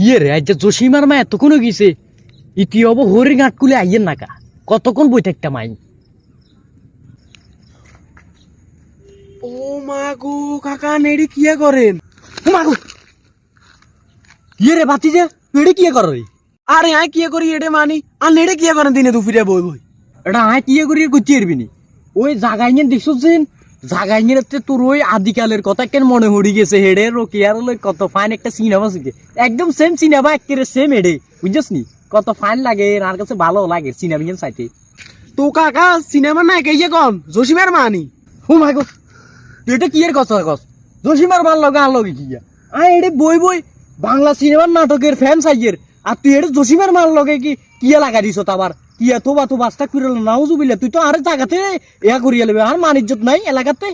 ইয়ে রে আজ জসিমার মা এতক্ষণ গেছে ইতি হব হরির গাঁট কুলে আইয়ের নাকা কতক্ষণ বই থাকতা মাই ও মা গো কাকা নেড়ি কিয়া করেন? মাগো ইয়ে রে বাতি যে এড়ে কি করে আরে আয় কিয়া করি এডে মানি আর নেড়ে কিয়া করেন দিনে দুপুরে বই বই এটা আয় কি করি গুছিয়ে এরবি নি ওই জাগাইঙেন দেখছো যেন জাগাইঙের তোর ওই আদিকালের কথা কেন মনে হড়ি গেছে হেডে রোকিয়ার লই কত ফাইন একটা সিনেমা শিখে একদম সেম সিনেমা একেবারে সেম হেডে বুঝছিস নি কত ফাইন লাগে আর কাছে ভালো লাগে সিনেমা গেন চাইতে তো কাকা সিনেমা না কে কম জসিমের মানি ও মাই গড তুই এটা কি এর কথা কস জসিমার ভাল লাগে আর লগে কি আয় এডে বই বই বাংলা সিনেমার নাটকের ফ্যান সাইয়ের আর তুই এটা জসিমার মাল লগে কি কিয়া লাগা দিছ আবার কিয়া তো বা তো বাস্তা কইরল নাউজুবিল্লাহ তুই তো আরে জায়গাতে ইয়া করিয়া লবে আর মানিজ্জত নাই এলাকাতে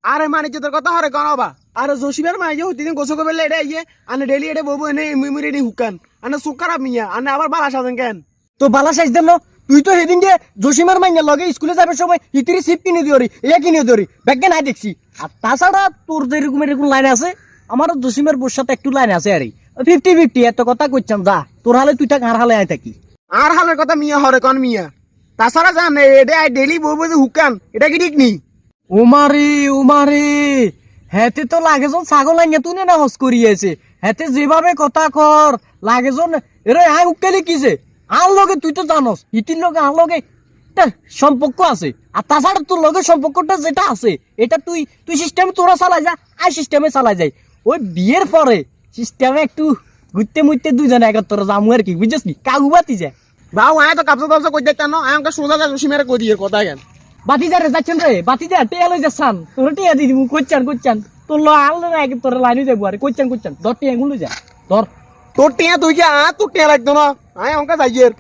আরে মানিজ্যতের কথা হরে গণবা আরে জসিমের মা যে হইতিন গোসো কবে এডে আইয়ে আনে ডেলি এডে বই বই এনে মুই রেডি হুকান আনে সুকারা মিয়া আনে আবার বালা সাজেন কেন তো বালা সাইজ দেন তুই তো সেদিন যে জসিমার মাইয়া লগে স্কুলে যাবে সময় ইতিরি সিপ কিনে দিওরি ইয়া কিনে দিওরি ব্যাগে নাই দেখছি আর তাছাড়া তোর যেরকম এরকম লাইন আছে আমারও জসিমের বোর সাথে একটু লাইন আছে আরে 50-50 এত কথা কইছাম যা তোর হালে তুই থাক আর হালে আই থাকি আর হালের কথা মিয়া হরে কন মিয়া তাছাড়া জান এডে আই ডেলি বই বই যে হুকান এটা কি ঠিক নি উমারে হেতে তো লাগে যখন ছাগল আইনে তুই না হস করিয়েছে হেতে যেভাবে কথা কর লাগে যখন এরে আই উকেলে কিছে আর লগে তুই তো জানোস ইতির লগে আর লগে একটা সম্পর্ক আছে আর তাছাড়া তোর লগে সম্পর্কটা যেটা আছে এটা তুই সিস্টেমে তোরা চালাই যা আই সিস্টেমে চালাই যাই ওই বিয়ের পরে সিস্টেমে একটু ঘুরতে মুইতে দুইজনে একত্র যামু আর কি বুঝছিস নি কাগু বাতি যায় বাউ আয় তো কাপসা তাপসা কই দেখতাম না আমাকে সোজা যা জসিমের কই দিয়ে কথা কেন বাতি যা রে যাচ্ছেন রে বাতি যা টেয়া লই যাচ্ছান তোর টেয়া দি দিমু কইচান তোর ল আল না এক তোর লাইনে যাবো আরে কইচান ধর টেয়া গুলো যা ধর তোর টিয়া তুই কি তোর টিয়া লাগতো না আয় আমাকে যাইয়ের